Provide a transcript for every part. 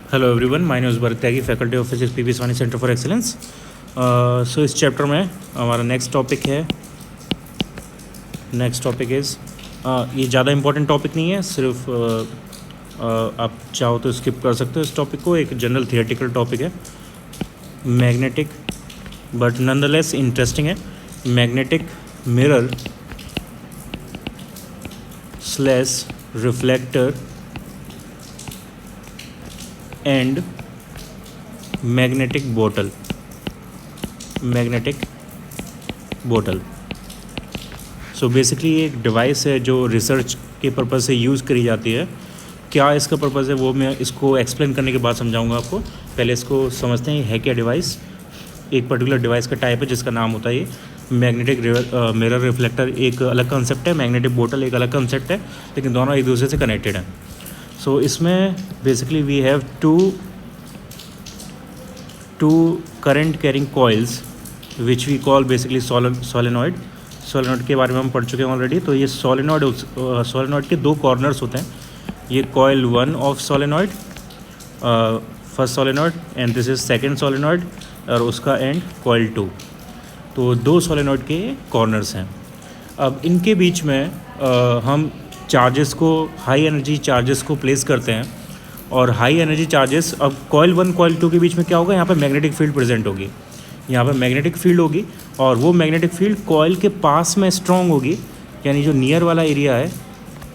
Hello everyone, my name is Bharat Tyagi, faculty of physics, PV Swani centre for excellence. So इस chapter में हमारा next topic is ये ज़्यादा important topic नहीं है, सिर्फ आप चाहो तो स्किप कर सकते हो इस टॉपिक को। एक जनरल थियोरेटिकल टॉपिक है, मैग्नेटिक, बट नॉनदलेस इंटरेस्टिंग है। Magnetic mirror slash reflector and magnetic बोतल। सो बेसिकली ये एक डिवाइस है जो रिसर्च के पर्पज़ से यूज़ करी जाती है। क्या इसका पर्पज़ है वो मैं इसको एक्सप्लेन करने के बाद समझाऊंगा आपको। पहले इसको समझते हैं है क्या डिवाइस। एक पर्टिकुलर डिवाइस का टाइप है जिसका नाम होता है ये मैग्नेटिक मिरर रिफ्लेक्टर। एक अलग कंसेप्ट है, मैग्नेटिक बोतल एक अलग कंसेप्ट है, लेकिन दोनों एक दूसरे से कनेक्टेड हैं। सो इसमें basically we have two current carrying coils which we call basically solenoid के बारे में हम पढ़ चुके हैं ऑलरेडी। तो ये सोलेनॉइड के दो कॉर्नर्स होते हैं। ये coil 1 of solenoid, first solenoid, and this is second solenoid, और उसका एंड कॉइल 2। तो दो सोलेनॉइड के कॉर्नर्स हैं। अब इनके बीच में हम चार्जेस को, हाई एनर्जी चार्जेस को प्लेस करते हैं। और हाई एनर्जी चार्जेस, अब कॉइल 1 कॉइल 2 के बीच में क्या होगा, यहाँ पर मैग्नेटिक फील्ड प्रेजेंट होगी। यहाँ पर मैग्नेटिक फील्ड होगी और वो मैग्नेटिक फील्ड कॉइल के पास में स्ट्रॉन्ग होगी, यानी जो नियर वाला एरिया है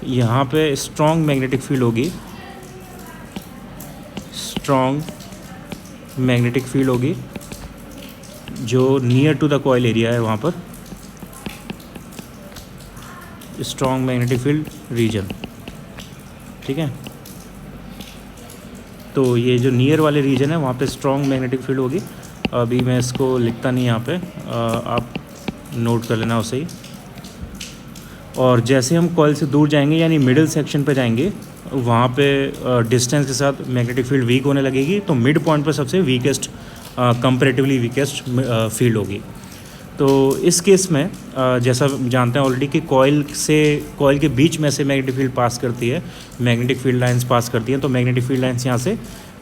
यहाँ पे स्ट्रॉन्ग मैग्नेटिक फील्ड होगी, जो near to the coil area है वहाँ पर स्ट्रॉन्ग मैग्नेटिक फील्ड रीजन। ठीक है, तो ये जो नियर वाले रीजन है वहाँ पे स्ट्रॉन्ग मैग्नेटिक फील्ड होगी। अभी मैं इसको लिखता नहीं यहाँ पे, आप नोट कर लेना उसे ही। और जैसे हम कॉइल से दूर जाएंगे यानी मिडिल सेक्शन पे जाएंगे, वहाँ पे डिस्टेंस के साथ मैग्नेटिक फील्ड वीक होने लगेगी। तो मिड पॉइंट पर सबसे वीकेस्ट, कंपैरेटिवली वीकेस्ट फील्ड होगी। तो इस केस में जैसा जानते हैं ऑलरेडी कि कॉइल के बीच में से मैग्नेटिक फील्ड पास करती है, मैग्नेटिक फील्ड लाइंस पास करती हैं। तो मैग्नेटिक फील्ड लाइंस यहाँ से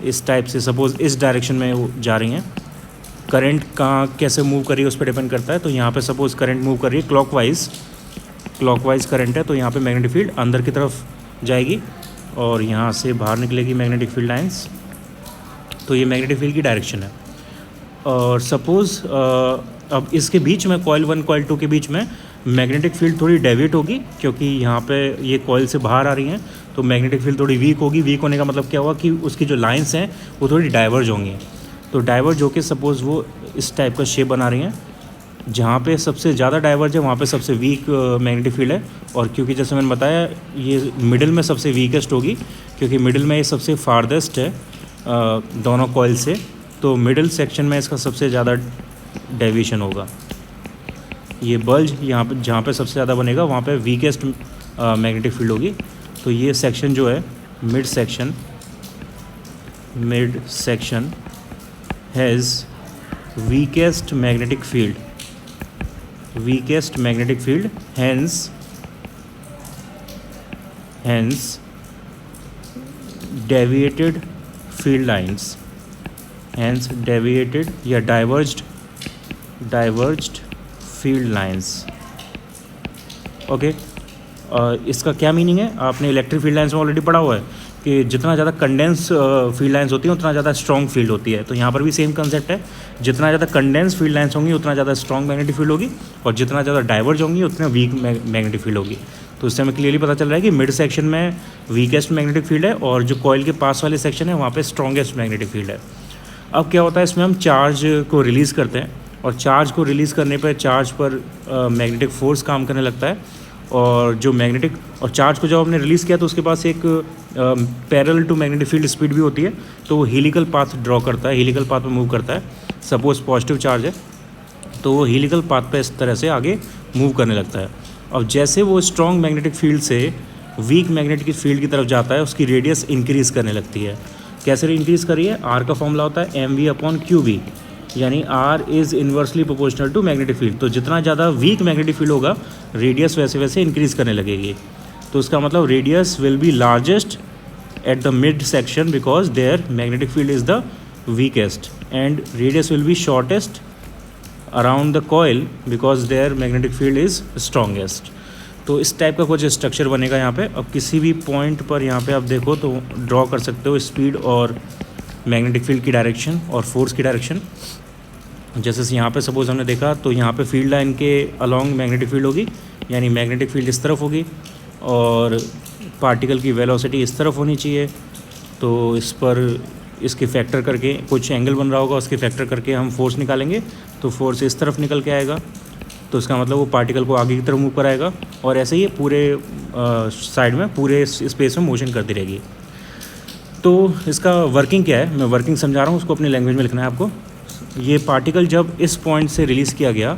इस टाइप से, सपोज़ इस डायरेक्शन में जा रही हैं। करंट कहाँ कैसे मूव कर रही है उस पर डिपेंड करता है। तो यहाँ पे सपोज़ करंट मूव कर रही है क्लॉकवाइज करंट है, तो यहाँ पे मैग्नेटिक फील्ड अंदर की तरफ जाएगी और यहाँ से बाहर निकलेगी मैग्नेटिक फील्ड लाइंस। तो ये मैग्नेटिक फील्ड की डायरेक्शन है। और सपोज़ अब इसके बीच में कॉइल 1 कॉइल 2 के बीच में मैग्नेटिक फील्ड थोड़ी डेविएट होगी, क्योंकि यहाँ पे ये कॉइल से बाहर आ रही हैं। तो मैग्नेटिक फील्ड थोड़ी वीक होगी। वीक होने का मतलब क्या हुआ कि उसकी जो लाइंस हैं वो थोड़ी डाइवर्ज होंगी। तो डाइवर्ज होकर सपोज़ वो इस टाइप का शेप बना रही हैं। जहाँ पे सबसे ज़्यादा डाइवर्ज है वहाँ पे सबसे वीक मैग्नेटिक फील्ड है। और क्योंकि जैसे मैंने बताया ये मिडिल में सबसे वीकेस्ट होगी, क्योंकि मिडिल में ये सबसे फारदेस्ट है दोनों कॉइल से। तो मिडिल सेक्शन में इसका सबसे ज़्यादा डेविएशन होगा। ये बल्ज यहाँ पे जहाँ पे सबसे ज़्यादा बनेगा वहाँ पे वीकेस्ट मैग्नेटिक फील्ड होगी। तो ये सेक्शन जो है mid section has weakest magnetic field, hence deviated field lines, या diverged field lines। ओके, इसका क्या मीनिंग है, आपने इलेक्ट्रिक फील्ड लाइन्स में ऑलरेडी पढ़ा हुआ है कि जितना ज़्यादा कंडेंस फील्ड लाइन्स होती हैं उतना ज़्यादा स्ट्रॉन्ग फील्ड होती है। तो यहाँ पर भी सेम कंसेप्ट है, जितना ज़्यादा कंडेंस फील्ड लाइन्स होंगी उतना ज़्यादा स्ट्रॉन्ग मैग्नेटिक फील्ड होगी, और जितना ज़्यादा डाइवर्ज होंगी उतना वीक मैग्नेटिक फील्ड होगी। तो इससे हमें क्लियरली पता चल रहा है कि मिड सेक्शन में वीकेस्ट मैग्नेटिक फील्ड है और जो कॉइल के पास वाले सेक्शन है वहाँ पर स्ट्रॉन्गेस्ट मैग्नेटिक फील्ड है। अब क्या होता है, इसमें हम चार्ज को रिलीज़ करते हैं, और चार्ज को रिलीज़ करने पर चार्ज पर मैग्नेटिक फोर्स काम करने लगता है। और जो मैग्नेटिक और चार्ज को जब हमने रिलीज़ किया तो उसके पास एक parallel to magnetic field speed भी होती है। तो वो हीलिकल पाथ ड्रॉ करता है, हीलिकल पाथ में मूव करता है। सपोज पॉजिटिव चार्ज है तो वो हीलिकल पाथ पे इस तरह से आगे मूव करने लगता है। और जैसे वो स्ट्रॉन्ग मैग्नेटिक फील्ड से वीक मैग्नेटिक फील्ड की तरफ जाता है, उसकी रेडियस इंक्रीज़ करने लगती है। कैसे इंक्रीज़ करी है, आर का फॉर्मूला होता है mv/qb, यानी R is inversely proportional to magnetic field. तो जितना ज़्यादा वीक मैग्नेटिक फील्ड होगा रेडियस वैसे वैसे इंक्रीज़ करने लगेगी। तो इसका मतलब radius will be largest at the mid section because their magnetic field is the weakest, and radius will be shortest around the coil because their magnetic field is strongest. तो इस type का कुछ structure बनेगा यहाँ पे. अब किसी भी पॉइंट पर यहाँ पे आप देखो तो ड्रॉ कर सकते हो स्पीड और मैग्नेटिक फील्ड की डायरेक्शन और फोर्स की डायरेक्शन. जैसे यहाँ पे सपोज हमने देखा तो यहाँ पे फील्ड लाइन के अलॉन्ग मैग्नेटिक फील्ड होगी, यानी मैग्नेटिक फील्ड इस तरफ होगी और पार्टिकल की वेलोसिटी इस तरफ होनी चाहिए. तो इस पर इसके फैक्टर करके कुछ एंगल बन रहा होगा, उसके फैक्टर करके हम फोर्स निकालेंगे तो फोर्स इस तरफ निकल के आएगा. तो इसका मतलब वो पार्टिकल को आगे की तरफ मूव कराएगा और ऐसे ही पूरे साइड में पूरे स्पेस में मोशन करती रहेगी. तो इसका वर्किंग क्या है, मैं वर्किंग समझा रहा हूँ, उसको अपनी लैंग्वेज में लिखना है आपको. ये पार्टिकल जब इस पॉइंट से रिलीज़ किया गया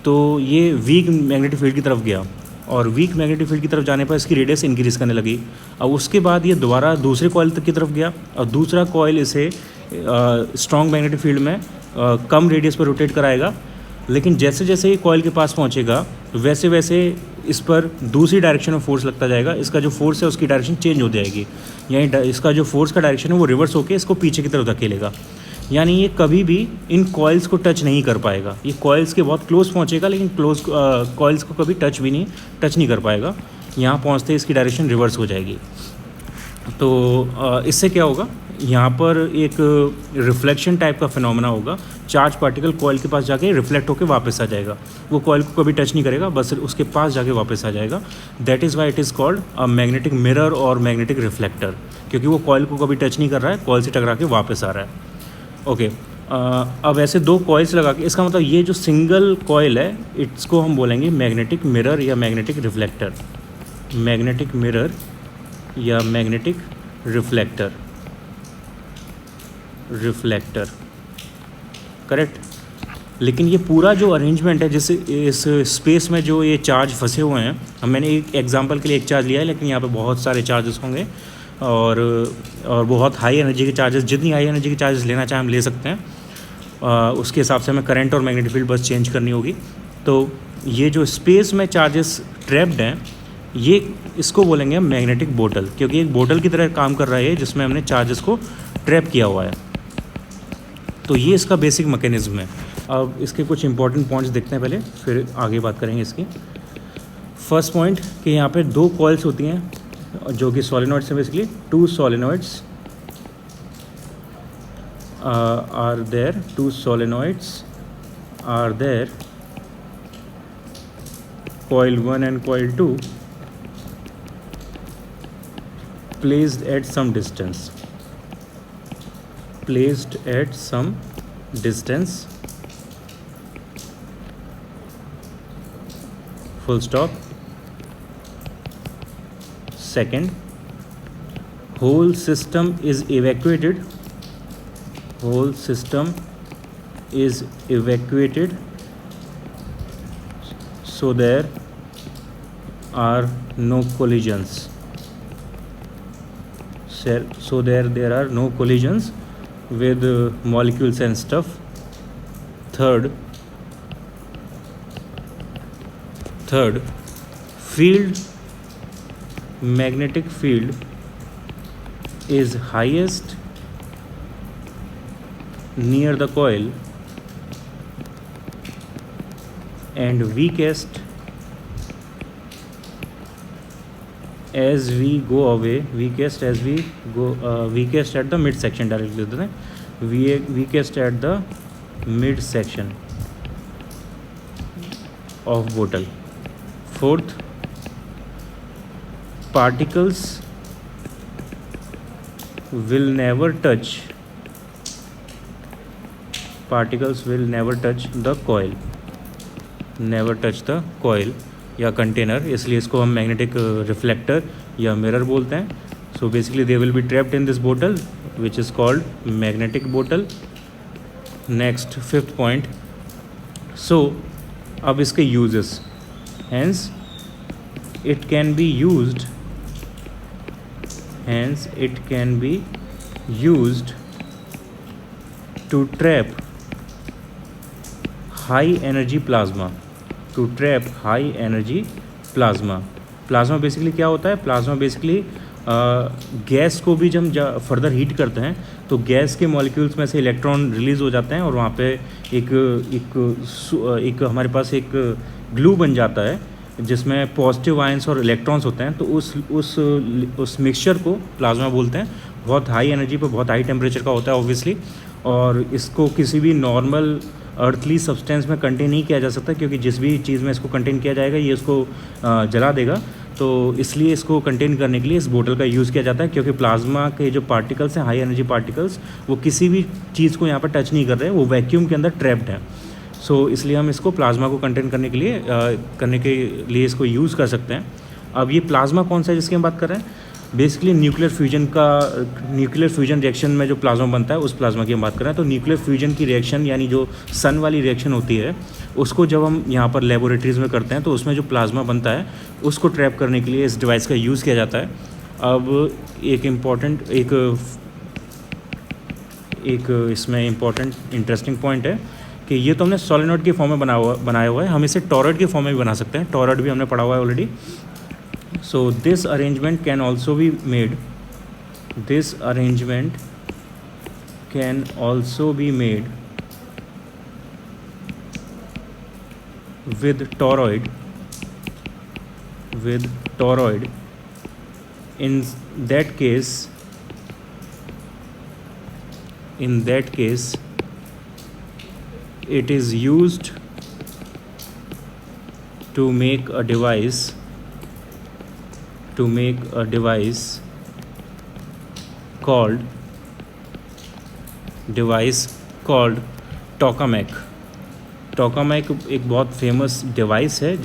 तो ये वीक मैग्नेटिक फील्ड की तरफ गया और वीक मैग्नेटिक फील्ड की तरफ जाने पर इसकी रेडियस इंक्रीज़ करने लगी. अब उसके बाद ये दोबारा दूसरे कॉइल तक की तरफ गया और दूसरा कॉइल इसे स्ट्रॉन्ग मैग्नेटिक फील्ड में कम रेडियस पर रोटेट कराएगा. लेकिन जैसे जैसे ये कॉइल के पास पहुंचेगा वैसे वैसे इस पर दूसरी डायरेक्शन में फोर्स लगता जाएगा. इसका जो फोर्स है उसकी डायरेक्शन चेंज हो जाएगी, यानी इसका जो फोर्स का डायरेक्शन है वो रिवर्स होकर इसको पीछे की तरफ धकेलेगा. यानी ये कभी भी इन कॉइल्स को टच नहीं कर पाएगा. ये कॉइल्स के बहुत क्लोज पहुंचेगा लेकिन कॉइल्स को कभी टच नहीं कर पाएगा. यहाँ पहुँचते इसकी डायरेक्शन रिवर्स हो जाएगी. तो इससे क्या होगा, यहाँ पर एक रिफ्लेक्शन टाइप का फिनोमेना होगा. चार्ज पार्टिकल कॉइल के पास जाके रिफ्लेक्ट होकर वापस आ जाएगा. वो कॉइल को कभी टच नहीं करेगा, बस उसके पास जाके वापस आ जाएगा. That is why it is called a magnetic mirror और मैग्नेटिक रिफ्लेक्टर, क्योंकि वो कॉइल को कभी टच नहीं कर रहा है, कॉइल से टकरा के वापस आ रहा है. ओके अब ऐसे दो कॉइल्स लगा के, इसका मतलब ये जो सिंगल कॉइल है इसको हम बोलेंगे मैग्नेटिक मिरर या मैग्नेटिक रिफ्लेक्टर. मैग्नेटिक मिरर या मैग्नेटिक रिफ्लेक्टर करेक्ट. लेकिन ये पूरा जो अरेंजमेंट है, जैसे इस स्पेस में जो ये चार्ज फंसे हुए हैं, मैंने एक एग्जांपल के लिए एक चार्ज लिया है लेकिन यहाँ पे बहुत सारे चार्जेस होंगे और बहुत हाई एनर्जी के चार्जेस, जितनी हाई एनर्जी के चार्जेस लेना चाहें हम ले सकते हैं. उसके हिसाब से हमें करंट और मैग्नेटिक फील्ड बस चेंज करनी होगी. तो ये जो स्पेस में चार्जेस ट्रैप्ड हैं, ये इसको बोलेंगे हम मैग्नेटिक बोतल, क्योंकि एक बोतल की तरह काम कर रहा है जिसमें हमने चार्जेस को ट्रैप किया हुआ है. तो ये इसका बेसिक मैकेनिज्म है. अब इसके कुछ इंपॉर्टेंट पॉइंट्स देखते हैं पहले, फिर आगे बात करेंगे इसकी. फर्स्ट पॉइंट कि यहाँ पे दो कॉइल्स होती हैं जो कि सोलेनॉइड्स हैं. Basically two solenoids are there, coil 1 and coil 2 placed at some distance, full stop. Second, whole system is evacuated so there are no collisions. So there are no collisions with molecules and stuff. Third, magnetic field is highest near the coil and weakest as we go away, weakest at the midsection. Direct लिख देते हैं, weakest at the midsection of bottle. Fourth, particles will never touch the coil या container, इसलिए इसको हम magnetic reflector या mirror बोलते हैं. So basically they will be trapped in this बोतल विच इज़ कॉल्ड मैग्नेटिक बोतल. Next fifth point. सो अब इसके uses, hence it can be used to trap high energy plasma. Plasma basically क्या होता है? प्लाज्मा बेसिकली गैस को भी जब हम फर्दर हीट करते हैं तो गैस के मॉलिक्यूल्स में से इलेक्ट्रॉन रिलीज़ हो जाते हैं और वहाँ पे एक हमारे पास एक ग्लू बन जाता है जिसमें पॉजिटिव आयंस और इलेक्ट्रॉन्स होते हैं। तो उस मिक्सचर को प्लाज्मा बोलते हैं। बहुत हाई एनर्जी पे बहुत हाई टेम्परेचर का होता है ऑब्वियसली, और इसको किसी भी नॉर्मल अर्थली सब्सटेंस में कंटेन नहीं किया जा सकता, क्योंकि जिस भी चीज़ में इसको कंटेन किया जाएगा ये इसको जला देगा। तो इसलिए इसको कंटेन करने के लिए इस बोतल का यूज़ किया जाता है, क्योंकि प्लाज्मा के जो पार्टिकल्स हैं, हाई एनर्जी पार्टिकल्स, वो किसी भी चीज़ को यहाँ पर टच नहीं कर रहे, वो वैक्यूम के अंदर ट्रैप्ड है। सो इसलिए हम इसको प्लाज्मा को कंटेन करने के लिए इसको यूज़ कर सकते हैं। अब ये प्लाज्मा कौन सा है जिसकी हम बात कर रहे हैं? बेसिकली न्यूक्लियर फ्यूजन रिएक्शन में जो प्लाज्मा बनता है उस प्लाज्मा की हम बात कर रहे हैं। तो न्यूक्लियर फ्यूजन की रिएक्शन यानी जो सन वाली रिएक्शन होती है उसको जब हम यहाँ पर लेबोरेटरीज़ में करते हैं तो उसमें जो प्लाज्मा बनता है उसको ट्रैप करने के लिए इस डिवाइस का यूज़ किया जाता है। अब एक इसमें इम्पॉर्टेंट इंटरेस्टिंग पॉइंट है कि ये तो हमने सोलेनॉइड के फॉर्म में बनाया हुआ है, हम इसे टॉरॉइड के फॉर्म में भी बना सकते हैं। टॉरॉइड भी हमने पढ़ा हुआ है already. So this arrangement can also be made with toroid. In that case it is used to make a device called टोकामेक। टोकामेक एक बहुत फेमस डिवाइस है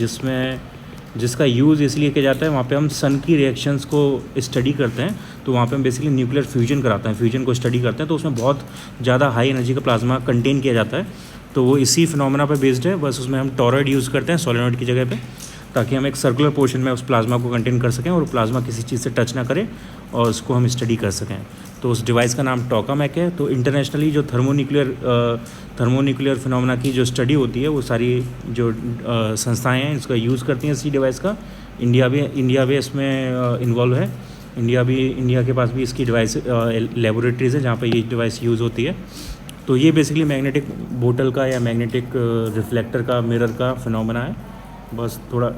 जिसका यूज़ इसलिए किया जाता है, वहाँ पे हम सन की रिएक्शंस को स्टडी करते हैं। तो वहाँ पे हम बेसिकली न्यूक्लियर फ्यूजन कराते हैं, फ्यूजन को स्टडी करते हैं। तो उसमें बहुत ज़्यादा हाई एनर्जी का प्लाज्मा कंटेन किया जाता है। तो वो इसी फिनोमेना पे बेस्ड है, बस उसमें हम टॉरॉइड यूज़ करते हैं सोलेनॉइड की जगह पे, ताकि हम एक सर्कुलर पोर्शन में उस प्लाज्मा को कंटेन कर सकें और प्लाज्मा किसी चीज़ से टच ना करे और उसको हम स्टडी कर सकें। तो उस डिवाइस का नाम टोकामेक है। तो इंटरनेशनली जो थर्मोन्यूक्लियर फिनोमेना की जो स्टडी होती है वो सारी जो संस्थाएं हैं इसका यूज़ करती हैं इसी डिवाइस का। इंडिया भी इसमें इन्वॉल्व है। इंडिया के पास भी इसकी डिवाइस लेबोरेटरीज़ है जहाँ पर ये डिवाइस यूज़ होती है। तो ये बेसिकली मैग्नेटिक बोतल का या मैग्नेटिक रिफ्लेक्टर का मिरर का फिनोमेना है। बस थोड़ा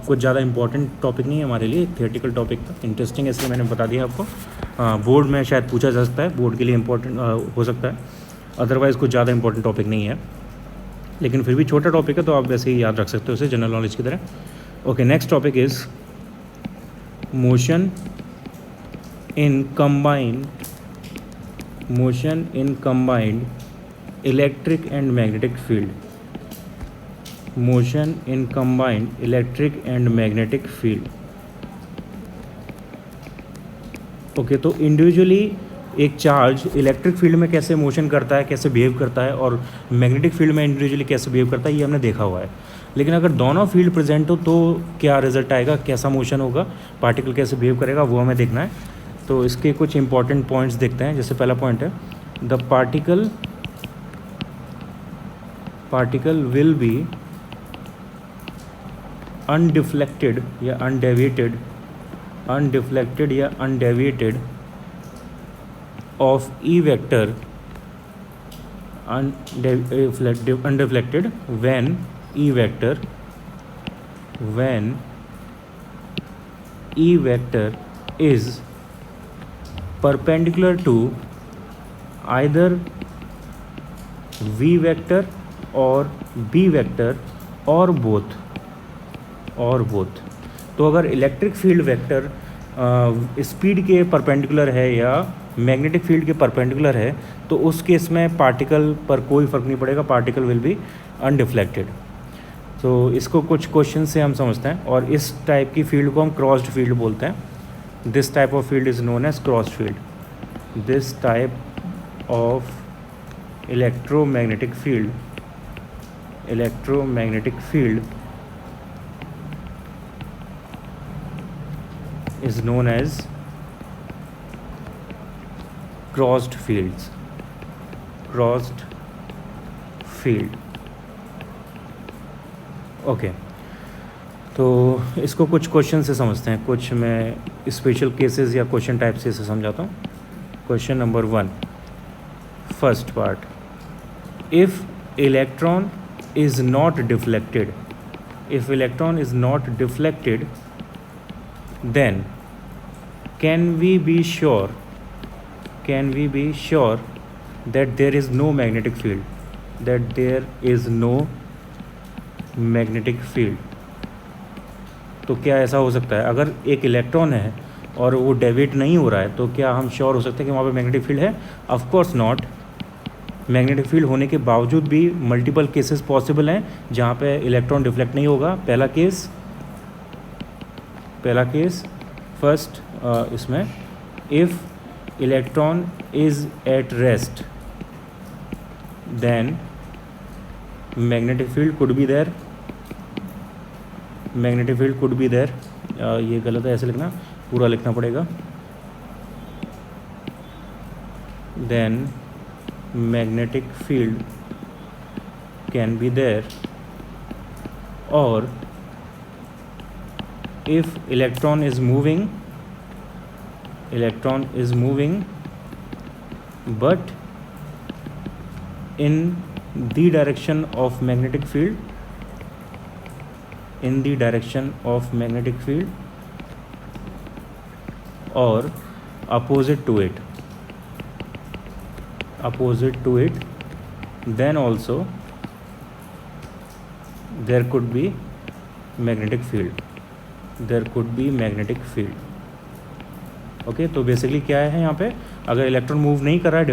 कुछ ज़्यादा इंपॉर्टेंट टॉपिक नहीं है हमारे लिए, थियोरेटिकल टॉपिक था, इंटरेस्टिंग है इसलिए मैंने बता दिया आपको। बोर्ड में शायद पूछा जा सकता है, बोर्ड के लिए इंपॉर्टेंट हो सकता है, अदरवाइज़ कुछ ज़्यादा इंपॉर्टेंट टॉपिक नहीं है, लेकिन फिर भी छोटा टॉपिक है तो आप वैसे ही याद रख सकते हो उसे जनरल नॉलेज की तरह। Okay, next topic is motion in combined electric and magnetic field. Motion in combined electric and magnetic field. Okay, तो इंडिविजुअली एक चार्ज इलेक्ट्रिक फील्ड में कैसे मोशन करता है, कैसे बिहेव करता है, और मैग्नेटिक फील्ड में इंडिविजुअली कैसे बिहेव करता है, ये हमने देखा हुआ है। लेकिन अगर दोनों फील्ड प्रेजेंट हो तो क्या रिजल्ट आएगा, कैसा मोशन होगा, पार्टिकल कैसे बिहेव करेगा, वो हमें देखना है। तो इसके कुछ इंपॉर्टेंट पॉइंट्स देखते हैं। जैसे पहला पॉइंट है, the particle will be undeflected या undeviated of E vector undeflected when E vector is perpendicular to either V vector or B vector or both। तो अगर इलेक्ट्रिक फील्ड वेक्टर स्पीड के perpendicular है या मैग्नेटिक फील्ड के perpendicular है तो उस केस में पार्टिकल पर कोई फ़र्क नहीं पड़ेगा, पार्टिकल विल बी अनडिफ्लेक्टेड। तो इसको कुछ क्वेश्चन से हम समझते हैं, और इस टाइप की फील्ड को हम क्रॉस्ड फील्ड बोलते हैं। This type of field is known as crossed field. This type of electromagnetic field is known as crossed field। Okay, तो इसको कुछ क्वेश्चन से समझते हैं। कुछ मैं स्पेशल केसेस या क्वेश्चन टाइप से इसे समझाता हूँ। Question number 1, first part, if electron is not deflected, if electron is not deflected, then can we be sure that there is no magnetic field, तो क्या ऐसा हो सकता है अगर एक इलेक्ट्रॉन है और वो डेविएट नहीं हो रहा है तो क्या हम श्योर हो सकते हैं कि वहाँ पे मैग्नेटिक फील्ड है? Of course not. Magnetic field होने के बावजूद भी मल्टीपल केसेस पॉसिबल हैं जहाँ पे इलेक्ट्रॉन डिफ्लेक्ट नहीं होगा। पहला केस फर्स्ट इसमें, if electron is at rest then magnetic field could be there. ये गलत है, ऐसे लिखना, पूरा लिखना पड़ेगा। Then magnetic field can be there, or if electron is moving but in the direction of magnetic field or opposite to it, then also there could be magnetic field. Okay, तो basically क्या है यहाँ पे, अगर electron move नहीं कर रहा है,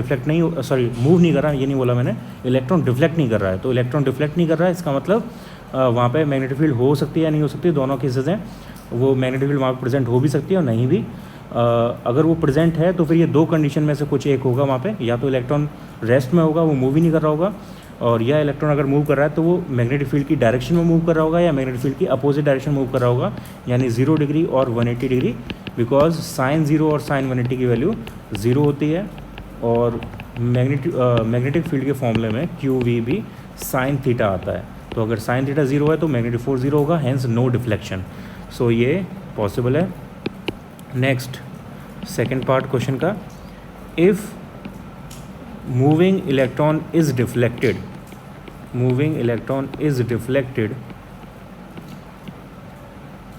मूव नहीं कर रहा है, ये नहीं बोला मैंने, इलेक्ट्रॉन डिफ्लेक्ट नहीं कर रहा है, तो इलेक्ट्रॉन डिफ्लेक्ट नहीं कर रहा है, इसका मतलब वहाँ पे मैग्नेटिक फील्ड हो सकती है या नहीं हो सकती, दोनों केसेस हैं। वो मैग्नेटिक फील्ड वहाँ पर प्रेजेंट हो भी सकती है और नहीं भी। अगर वो प्रेजेंट है तो फिर ये दो कंडीशन में से कुछ एक होगा वहाँ पे, या तो इलेक्ट्रॉन रेस्ट में होगा, वो मूव ही नहीं कर रहा होगा, और या इलेक्ट्रॉन अगर मूव कर रहा है तो वो मैग्नेटिक फील्ड की डायरेक्शन में मूव कर रहा होगा या मैग्नेटिक फील्ड की अपोजिट डायरेक्शन मूव कर रहा होगा, यानी 0 डिग्री और 180 डिग्री, बिकॉज साइन 0 और साइन 180 की वैल्यू 0 होती है, और मैग्नेटिक फील्ड के फॉर्मूले में QV भी साइन थीटा आता है। तो अगर साइन थीटा 0 है तो मैग्नेटिक फोर्स 0 होगा, हैंस नो डिफ्लेक्शन। सो ये पॉसिबल है। नेक्स्ट सेकेंड पार्ट क्वेश्चन का, if moving electron is deflected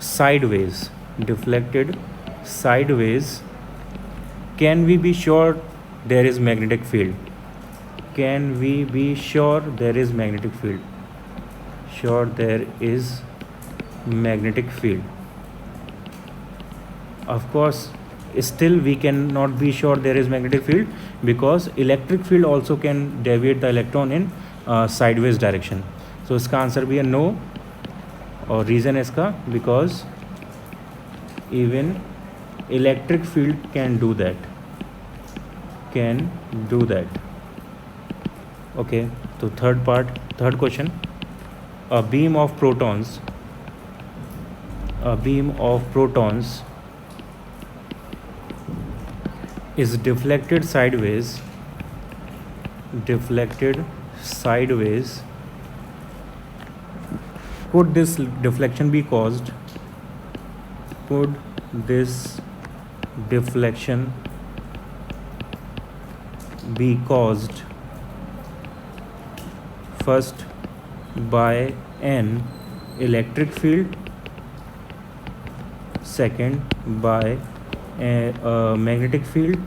sideways, can we be sure there is magnetic field? Sure, there is magnetic field. Of course, still we cannot be sure there is magnetic field, because electric field also can deviate the electron in sideways direction. So इसका answer भी है no, और reason है इसका because even electric field can do that. Okay, तो third question, a beam of protons is deflected sideways. Could this deflection be caused? First by an electric field, second by a magnetic field,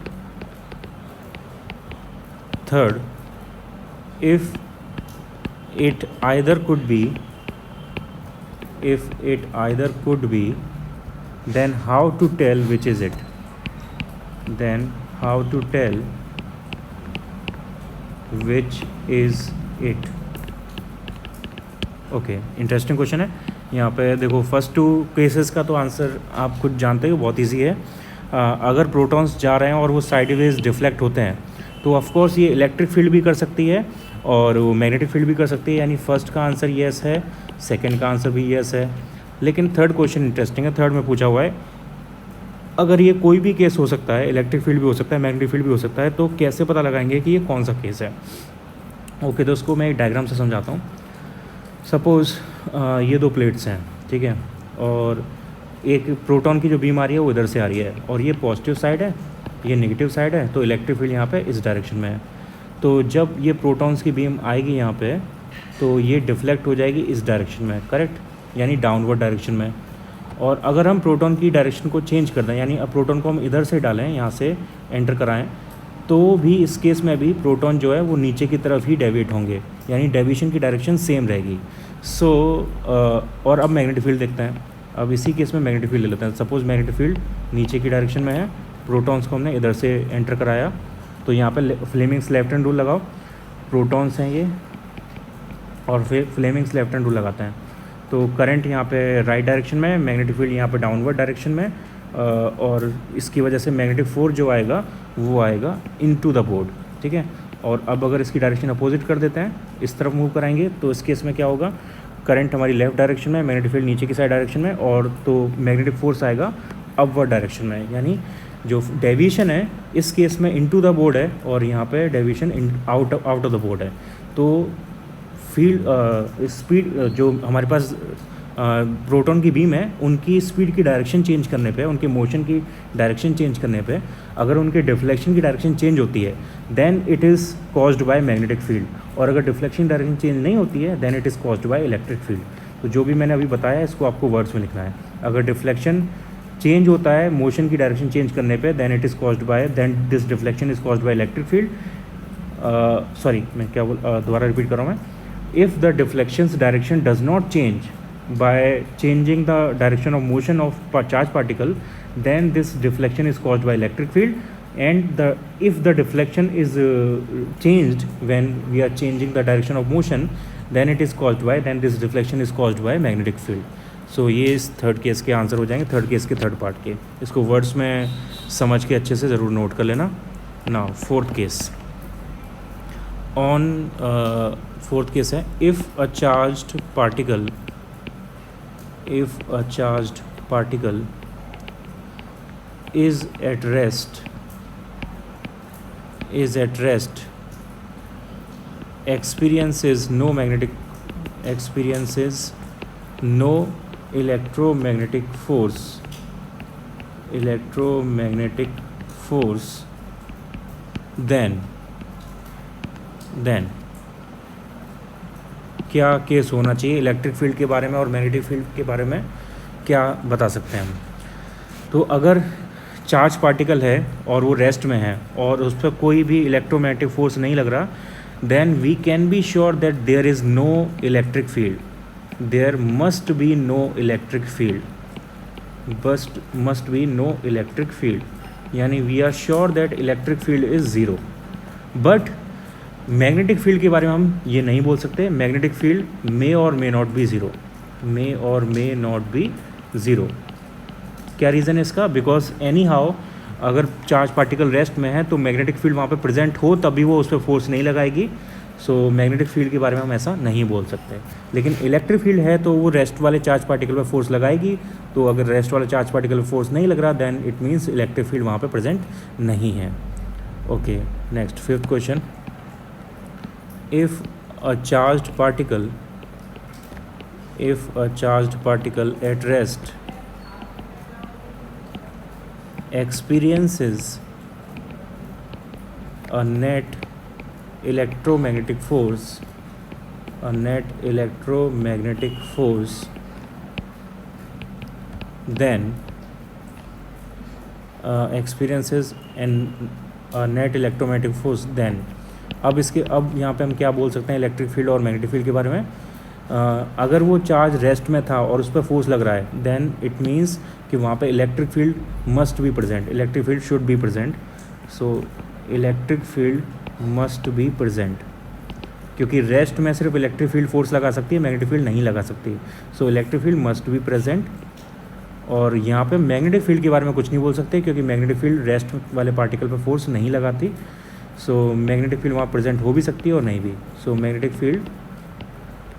third, if it either could be, then how to tell which is it? Okay, interesting question है। यहाँ पे देखो, first 2 cases का तो answer आप खुद जानते हो, बहुत इजी है। अगर प्रोटॉन्स जा रहे हैं और वो साइडवेज डिफ्लेक्ट होते हैं तो ऑफ कोर्स ये इलेक्ट्रिक फील्ड भी कर सकती है और वो मैग्नेटिक फील्ड भी कर सकती है, यानी फर्स्ट का आंसर येस है, सेकंड का आंसर भी येस है। लेकिन थर्ड क्वेश्चन इंटरेस्टिंग है, थर्ड में पूछा हुआ है अगर ये कोई भी केस हो सकता है, इलेक्ट्रिक फील्ड भी हो सकता है, मैग्नेटिक फील्ड भी हो सकता है, तो कैसे पता लगाएंगे कि ये कौन सा केस है। ओके, तो उसको मैं एक डायग्राम से समझाता हूँ। सपोज़ ये 2 प्लेट्स हैं, ठीक है, और एक प्रोटॉन की जो बीम आ रही है वो इधर से आ रही है और ये पॉजिटिव साइड है, ये नेगेटिव साइड है, तो इलेक्ट्रिक फील्ड यहाँ पे इस डायरेक्शन में है। तो जब ये प्रोटॉन्स की बीम आएगी यहाँ पे तो ये डिफ्लेक्ट हो जाएगी इस डायरेक्शन में, करेक्ट, यानी डाउनवर्ड डायरेक्शन में। और अगर हम प्रोटॉन की डायरेक्शन को चेंज कर दें, यानी अब प्रोटॉन को हम इधर से डालें, यहाँ से एंटर कराएं, तो भी इस केस में भी प्रोटॉन जो है वो नीचे की तरफ ही डेविएट होंगे, यानी डेविएशन की डायरेक्शन सेम रहेगी। और अब मैग्नेटिक फील्ड देखते हैं। अब इसी केस में मैग्नेटिक फील्ड ले लेते हैं। सपोज़ मैग्नेटिक फील्ड नीचे की डायरेक्शन में है, प्रोटॉन्स को हमने इधर से एंटर कराया, तो यहाँ पे फ्लेमिंग्स लेफ्ट हैंड रूल लगाओ, प्रोटॉन्स हैं ये, और फिर फ्लेमिंग्स लेफ्ट हैंड रूल लगाते हैं। तो करंट यहाँ पे राइट डायरेक्शन में, मैग्नेटिक फील्ड यहाँ पे डाउनवर्ड डायरेक्शन में, और इसकी वजह से मैग्नेटिक फोर्स जो आएगा वो आएगा इनटू द बोर्ड, ठीक है। और अब अगर इसकी डायरेक्शन अपोजिट कर देते हैं, इस तरफ मूव कराएंगे, तो इस केस में क्या होगा, करंट हमारी लेफ़्ट डायरेक्शन में, मैग्नेटिक फील्ड नीचे की साइड डायरेक्शन में, और तो मैग्नेटिक फोर्स आएगा अपवर्ड डायरेक्शन में, यानी जो डेविएशन है इस केस में इनटू द बोर्ड है और यहाँ पे deviation out of the board है। तो फील्ड स्पीड जो हमारे पास प्रोटॉन की बीम है उनकी स्पीड की डायरेक्शन चेंज करने पे, उनके मोशन की डायरेक्शन चेंज करने पे, अगर उनके डिफ्लेक्शन की डायरेक्शन चेंज होती है then it is caused by magnetic field, और अगर डिफ्लेक्शन डायरेक्शन चेंज नहीं होती है then it is caused by electric field. तो जो भी मैंने अभी बताया इसको आपको वर्ड्स में लिखना है। अगर डिफ्लेक्शन चेंज होता है मोशन की डायरेक्शन चेंज करने पे then it is caused by, then this deflection is caused by electric field. Sorry, मैं क्या दोबारा रिपीट कर रहा हूँ मैं। If the deflection's direction does not change by changing the direction of motion of charge particle, then this deflection is caused by electric field. And if the deflection is changed when we are changing the direction of motion, then this deflection is caused by magnetic field. So ये इस third case के answer हो जाएंगे, third case के third part के। इसको words में समझ के अच्छे से ज़रूर नोट कर लेना। Now fourth case, fourth case है, if a charged particle is at rest experiences no electromagnetic force, then क्या केस होना चाहिए इलेक्ट्रिक फील्ड के बारे में और मैग्नेटिक फील्ड के बारे में क्या बता सकते हैं हम। तो अगर चार्ज पार्टिकल है और वो रेस्ट में है और उस पर कोई भी इलेक्ट्रोमैग्नेटिक फोर्स नहीं लग रहा, then we can be sure that there is no electric field, there must be no electric field, यानी we are sure that electric field is zero. But magnetic field के बारे में हम ये नहीं बोल सकते। मैग्नेटिक फील्ड मे और मे नॉट बी ज़ीरो। क्या रीज़न है इसका? बिकॉज एनी हाउ अगर चार्ज पार्टिकल रेस्ट में है तो मैग्नेटिक फील्ड वहाँ पे प्रेजेंट हो तभी वो उस पर फोर्स नहीं लगाएगी। सो मैग्नेटिक फील्ड के बारे में हम ऐसा नहीं बोल सकते। लेकिन इलेक्ट्रिक फील्ड है तो वो रेस्ट वाले चार्ज पार्टिकल पर फोर्स लगाएगी। तो अगर रेस्ट वाले चार्ज पार्टिकल पर फोर्स नहीं लग रहा then it means electric field वहाँ पर प्रेजेंट नहीं है। Okay, next fifth question, if a charged particle at rest experiences a net electromagnetic force, then experiences a net electromagnetic force, then अब यहाँ पे हम क्या बोल सकते हैं इलेक्ट्रिक फील्ड और मैग्नेटिक फील्ड के बारे में। अगर वो चार्ज रेस्ट में था और उस पर फोर्स लग रहा है देन इट मीन्स कि वहाँ पे electric field must be present, electric field should be present. So electric field must be present, क्योंकि रेस्ट में सिर्फ इलेक्ट्रिक फील्ड फोर्स लगा सकती है, मैग्नेटिक फील्ड नहीं लगा सकती। So electric field must be present. और यहाँ पे मैग्नेटिक फील्ड के बारे में कुछ नहीं बोल सकते क्योंकि मैग्नेटिक फील्ड रेस्ट वाले पार्टिकल पर फोर्स नहीं लगाती। सो मैग्नेटिक फील्ड वहाँ प्रेजेंट हो भी सकती है और नहीं भी। सो मैग्नेटिक फील्ड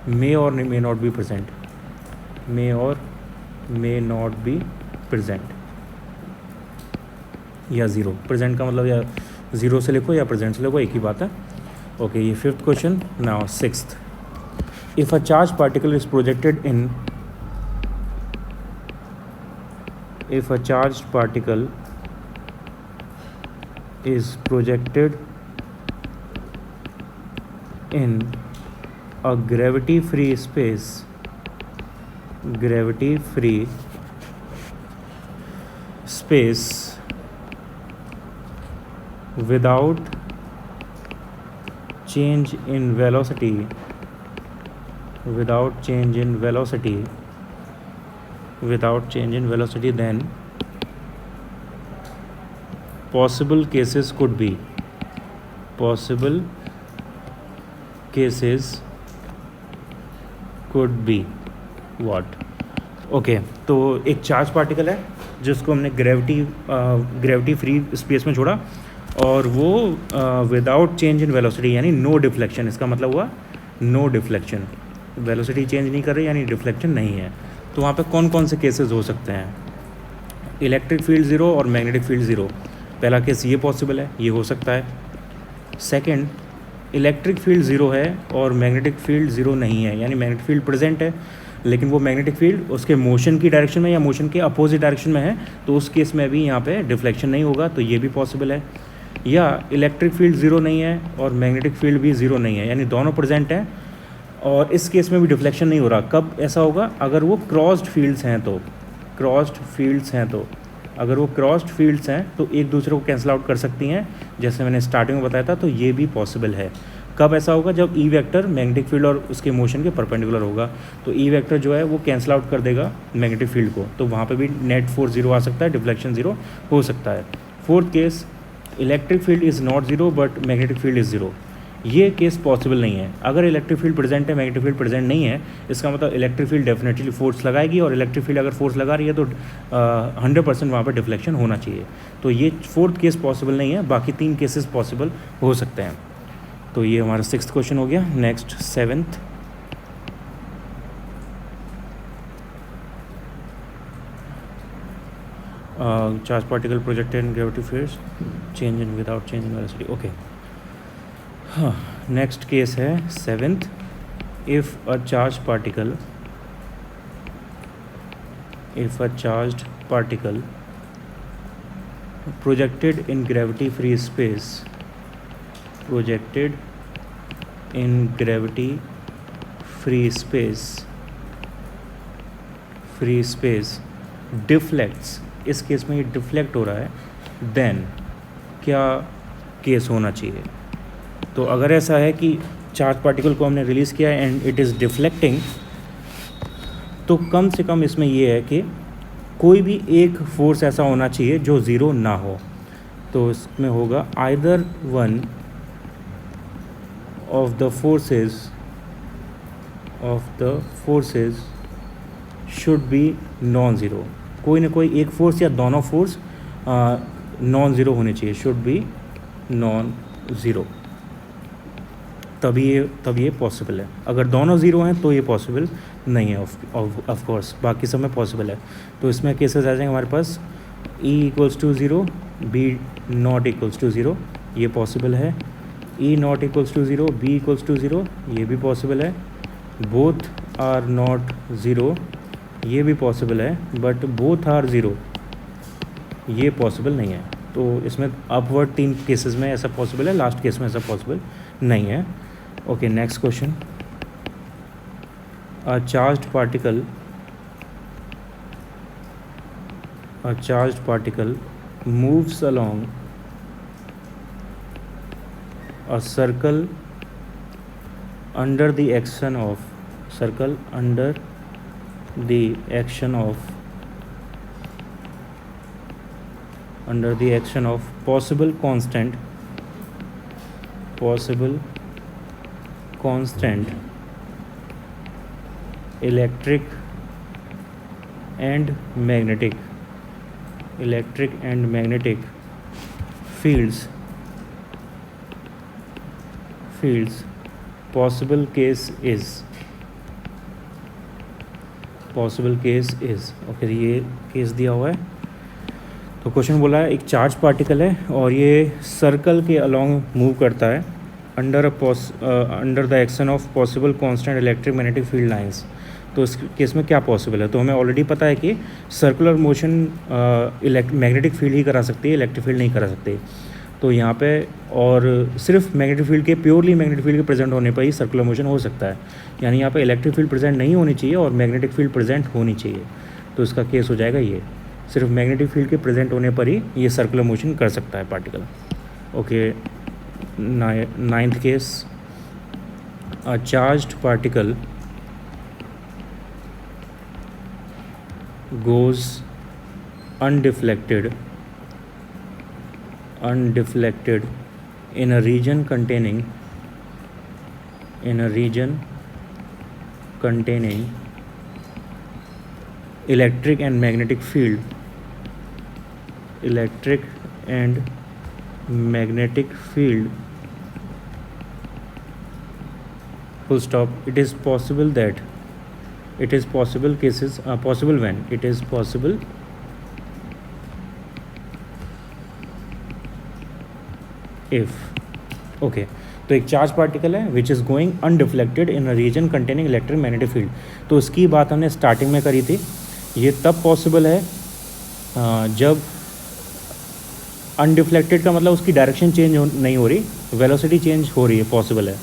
मे और मे नॉट बी प्रेजेंट, या ज़ीरो। प्रेजेंट का मतलब या ज़ीरो से लिखो या प्रेजेंट से लिखो, एक ही बात है। ओके, ये fifth question. Now sixth, if a charge particle is projected in if a charged particle is projected in a gravity free space without change in velocity, then possible cases could be what? Okay, तो एक charge particle है जिसको हमने gravity free space में छोड़ा और वो without change in velocity यानी नो डिफ्लेक्शन, इसका मतलब हुआ नो डिफ्लेक्शन, वेलोसिटी चेंज नहीं कर रही यानी डिफ्लेक्शन नहीं है। तो वहाँ पे कौन कौन से केसेस हो सकते हैं? इलेक्ट्रिक फील्ड ज़ीरो और मैग्नेटिक फील्ड ज़ीरो। पहला केस ये पॉसिबल है, ये हो सकता है। सेकंड, इलेक्ट्रिक फील्ड ज़ीरो है और मैग्नेटिक फील्ड ज़ीरो नहीं है, यानी मैग्नेटिक फील्ड प्रेजेंट है लेकिन वो मैग्नेटिक फील्ड उसके मोशन की डायरेक्शन में या मोशन के अपोजिट डायरेक्शन में है, तो उस केस में भी यहाँ पे डिफ्लेक्शन नहीं होगा, तो ये भी पॉसिबल है। या इलेक्ट्रिक फील्ड ज़ीरो नहीं है और मैग्नेटिक फील्ड भी ज़ीरो नहीं है, यानी दोनों प्रेजेंट हैं और इस केस में भी डिफ्लेक्शन नहीं हो रहा। कब ऐसा होगा? अगर वो क्रॉस्ड फील्ड्स हैं तो अगर वो क्रॉस्ड फील्ड्स हैं तो एक दूसरे को कैंसिल आउट कर सकती हैं, जैसे मैंने स्टार्टिंग में बताया था, तो ये भी पॉसिबल है। कब ऐसा होगा? जब ई वेक्टर मैग्नेटिक फील्ड और उसके मोशन के परपेंडिकुलर होगा, तो ई वेक्टर जो है वो कैंसिल आउट कर देगा मैग्नेटिक फील्ड को, तो वहाँ पे भी नेट फोर्स ज़ीरो आ सकता है, डिफ्लेक्शन ज़ीरो हो सकता है। Fourth case, electric field is not zero but magnetic field is zero. ये केस पॉसिबल नहीं है। अगर इलेक्ट्रिक फील्ड प्रेजेंट है, मैग्नेटिक फील्ड प्रेजेंट नहीं है, इसका मतलब इलेक्ट्रिक फील्ड डेफिनेटली फोर्स लगाएगी और इलेक्ट्रिक फील्ड अगर फोर्स लगा रही है तो 100% वहाँ पर डिफ्लेक्शन होना चाहिए। तो ये फोर्थ केस पॉसिबल नहीं है, बाकी 3 केसेस पॉसिबल हो सकते हैं। तो ये हमारा 6th क्वेश्चन हो गया। Next 7th, charge particle projected in gravity fields change in without change in velocity. Okay, हाँ, नेक्स्ट केस है 7th, if a charge particle projected in gravity free space deflects, इस केस में ये deflect हो रहा है, देन क्या case होना चाहिए? तो अगर ऐसा है कि चार्ज पार्टिकल को हमने रिलीज़ किया है एंड इट इज़ डिफ्लेक्टिंग, तो कम से कम इसमें ये है कि कोई भी एक फोर्स ऐसा होना चाहिए जो ज़ीरो ना हो। तो इसमें होगा either one of the forces should be non zero. कोई ना कोई एक फोर्स या दोनों फोर्स नॉन ज़ीरो होने चाहिए, शुड बी नॉन ज़ीरो, तभी ये पॉसिबल है। अगर दोनों ज़ीरो हैं तो ये पॉसिबल नहीं है ऑफ कोर्स, बाकी सब में पॉसिबल है। तो इसमें केसेस आ जाएंगे हमारे पास E = 0, B ≠ 0, ये पॉसिबल है। E ≠ 0, B = 0, ये भी पॉसिबल है। बोथ आर नॉट ज़ीरो, ये भी पॉसिबल है, बट बोथ आर ज़ीरो ये पॉसिबल नहीं है। तो इसमें अपवर्ड 3 केसेस में ऐसा पॉसिबल है, लास्ट केस में ऐसा पॉसिबल नहीं है। Okay, next question, a charged particle moves along a circle under the action of possible constant electric and magnetic fields. Possible case is okay, ये केस दिया हुआ है। तो क्वेश्चन बोला है एक चार्ज पार्टिकल है और ये सर्कल के अलोंग मूव करता है under the action of possible constant electric magnetic field lines. तो इस केस में क्या पॉसिबल है? तो हमें ऑलरेडी पता है कि सर्कुलर मोशन मैग्नेटिक फील्ड ही करा सकती है, इलेक्ट्रिक फील्ड नहीं करा सकती। तो यहाँ पे और सिर्फ मैग्नेटिक फील्ड के प्योरली मैग्नेटिक फील्ड के प्रेजेंट होने पर ही सर्कुलर मोशन हो सकता है। यानी यहाँ पे इलेक्ट्रिक फील्ड प्रेजेंट नहीं होनी चाहिए और मैग्नेटिक फील्ड प्रेजेंट होनी चाहिए। तो इसका केस हो जाएगा ये, सिर्फ मैग्नेटिक फील्ड के प्रेजेंट होने पर ही ये सर्कुलर मोशन कर सकता है particle. Okay, 9th case, a charged particle goes undeflected in a region containing electric and magnetic field, full stop. It is possible cases possible when it is possible if, okay, तो एक charge particle है which is going undeflected in a reason containing electric magnetic field. तो इसकी बात हमने starting में करी थी। ये तब पॉसिबल है जब अनडिफ्लेक्टेड का मतलब उसकी डायरेक्शन चेंज नहीं हो रही, वेलोसिटी चेंज हो रही है, पॉसिबल है।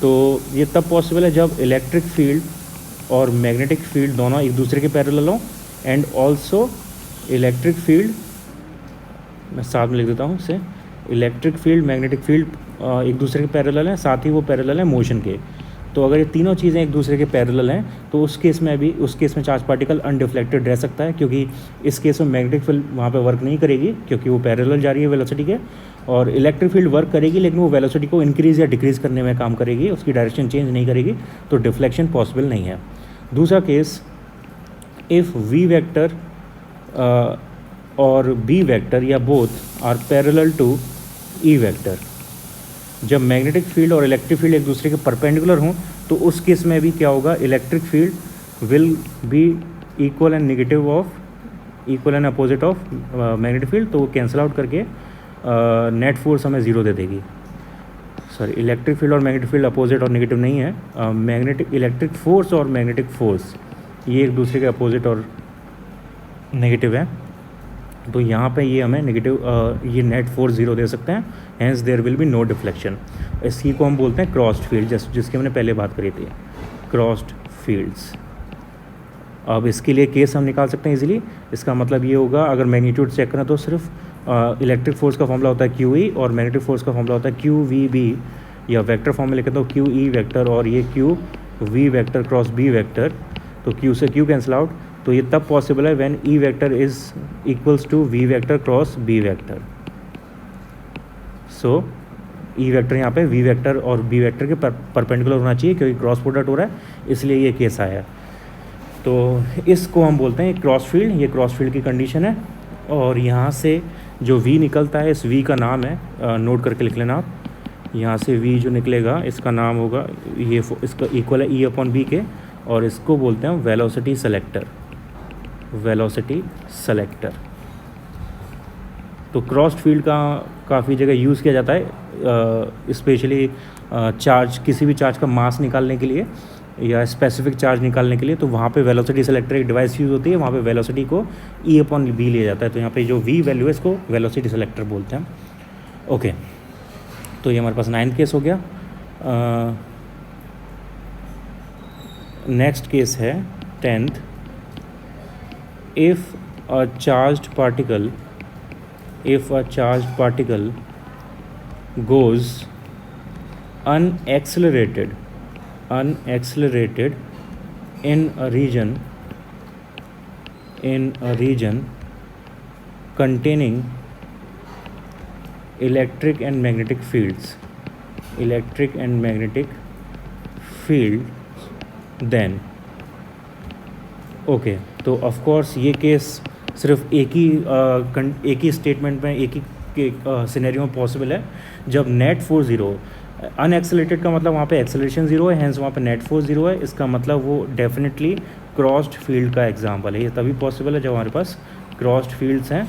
तो ये तब पॉसिबल है जब इलेक्ट्रिक फील्ड और मैग्नेटिक फील्ड दोनों एक दूसरे के पैरेलल हों, एंड ऑल्सो इलेक्ट्रिक फील्ड, मैं साथ में लिख देता हूँ इसे, इलेक्ट्रिक फील्ड मैग्नेटिक फील्ड एक दूसरे के पैरेलल हैं, साथ ही वो पैरेलल हैं मोशन के। तो अगर ये तीनों चीज़ें एक दूसरे के पैरेलल हैं तो उस केस में चार्ज पार्टिकल अनडिफ्लेक्टेड रह सकता है, क्योंकि इस केस में मैग्नेटिक फील्ड वहाँ पे वर्क नहीं करेगी क्योंकि वो पैरेलल जा रही है वेलोसिटी के, और इलेक्ट्रिक फील्ड वर्क करेगी लेकिन वो वेलोसिटी को इंक्रीज़ या डिक्रीज़ करने में काम करेगी, उसकी डायरेक्शन चेंज नहीं करेगी, तो डिफ्लेक्शन पॉसिबल नहीं है। दूसरा केस, इफ़ वी वेक्टर और बी वेक्टर या both are parallel to E vector, जब मैग्नेटिक फील्ड और इलेक्ट्रिक फील्ड एक दूसरे के परपेंडिकुलर हों तो उस केस में भी क्या होगा, electric field will be equal and opposite of magnetic field, तो वो कैंसिल आउट करके नेट फोर्स हमें ज़ीरो दे देगी। सॉरी, इलेक्ट्रिक फील्ड और मैग्नेटिक फील्ड अपोजिट और नेगेटिव नहीं है, इलेक्ट्रिक फोर्स और मैग्नेटिक फोर्स ये एक दूसरे के अपोजिट और नेगेटिव है। तो यहाँ पे ये हमें ये नेट फोर्स ज़ीरो दे सकते हैं, hence there will be no deflection. इसी को हम बोलते हैं क्रॉस्ड फील्ड, जिसकी हमने पहले बात करी थी, क्रॉस्ड फील्ड्स। अब इसके लिए केस हम निकाल सकते हैं इजीली। इसका मतलब ये होगा, अगर मैग्नीट्यूड चेक करें तो सिर्फ इलेक्ट्रिक फोर्स का फॉर्मूला होता है क्यू ई और मैग्नेटिक फोर्स का फॉर्मूला होता है क्यू वी बी, या वेक्टर फॉर्म में लिखे तो क्यू ई वेक्टर और ये q v vector cross B vector, तो क्यू से क्यू कैंसिल आउट। तो ये तब पॉसिबल है when E vector is equals to v vector cross B vector. So E vector यहाँ पे वी वेक्टर और बी वेक्टर के परपेंडिकुलर होना चाहिए, क्योंकि क्रॉस प्रोडक्ट हो रहा है, इसलिए ये केस आया है। तो इसको हम बोलते हैं क्रॉस फील्ड, ये क्रॉस फील्ड की कंडीशन है। और यहाँ से जो वी निकलता है, इस वी का नाम है, नोट करके लिख लेना आप, यहाँ से वी जो निकलेगा इसका नाम होगा, ये इसका इक्वल है ई अपॉन बी के, और इसको बोलते हैं वेलोसिटी सेलेक्टर। तो क्रॉस्ड फील्ड का काफ़ी जगह यूज़ किया जाता है, स्पेशली किसी भी चार्ज का मास निकालने के लिए या स्पेसिफिक चार्ज निकालने के लिए। तो वहाँ पे वेलोसिटी सेलेक्टर एक डिवाइस यूज़ होती है, वहाँ पे वेलोसिटी को ई अपॉन बी लिया जाता है। तो यहाँ पे जो वी वैल्यू है इसको वेलोसिटी सेलेक्टर बोलते हैं। ओके, तो ये हमारे पास 9th केस हो गया। नेक्स्ट केस है 10th। If a charged particle goes unaccelerated in a region containing electric and magnetic fields, then okay, तो ऑफ कोर्स ये केस सिर्फ एक ही स्टेटमेंट में, एक ही सिनेरियो में पॉसिबल है, जब नेट फोर्स ज़ीरो। अनएक्सेलरेटेड का मतलब वहाँ पे एक्सेलरेशन ज़ीरो है, हैंस वहाँ पे नेट फोर्स ज़ीरो है। इसका मतलब वो डेफिनेटली क्रॉस्ड फील्ड का एग्जांपल है। ये तभी पॉसिबल है जब हमारे पास क्रॉस्ड फील्ड्स हैं,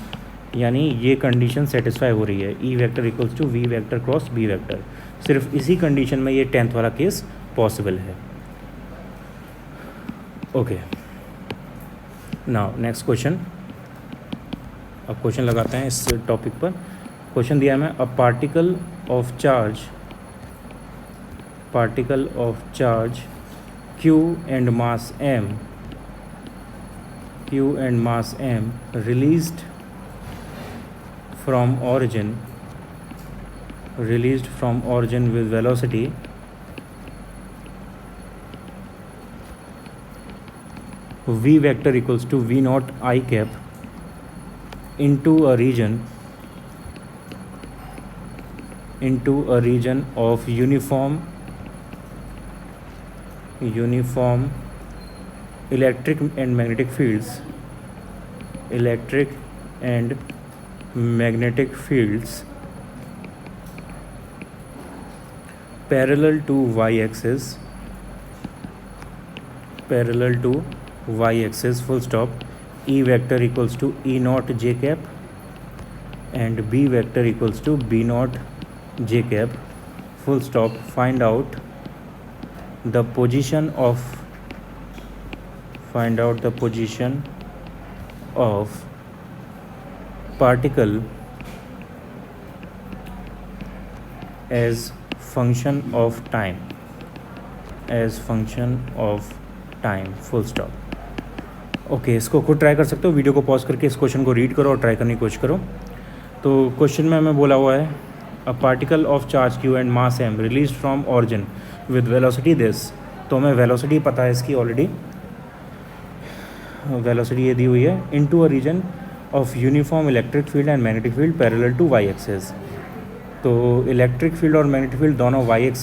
यानी ये कंडीशन सेटिस्फाई हो रही है, E vector equals to v vector cross B vector. सिर्फ इसी कंडीशन में ये 10th वाला केस पॉसिबल है। Okay, now next question. अब क्वेश्चन लगाते हैं इस टॉपिक पर। क्वेश्चन दिया है मैं, a particle of charge q and mass m released from origin with velocity v vector equals to v naught I cap into a region of uniform electric and magnetic fields parallel to y-axis full stop, E vector equals to E naught j cap and B vector equals to B naught j cap full stop. Find out the position of particle as function of time full stop. Okay, इसको खुद try कर सकते हो, video को pause करके इस question को read करो और ट्राई करने की कोशिश करो। तो क्वेश्चन में हमें बोला हुआ है, अ particle of charge q and mass m release from origin with velocity this. तो हमें वेलोसिटी पता है इसकी ऑलरेडी, वेलोसिटी ये दी हुई है, into a region of uniform electric field and magnetic field parallel to y axis. तो इलेक्ट्रिक फील्ड और मैग्नेटिक फील्ड दोनों y एक्सिस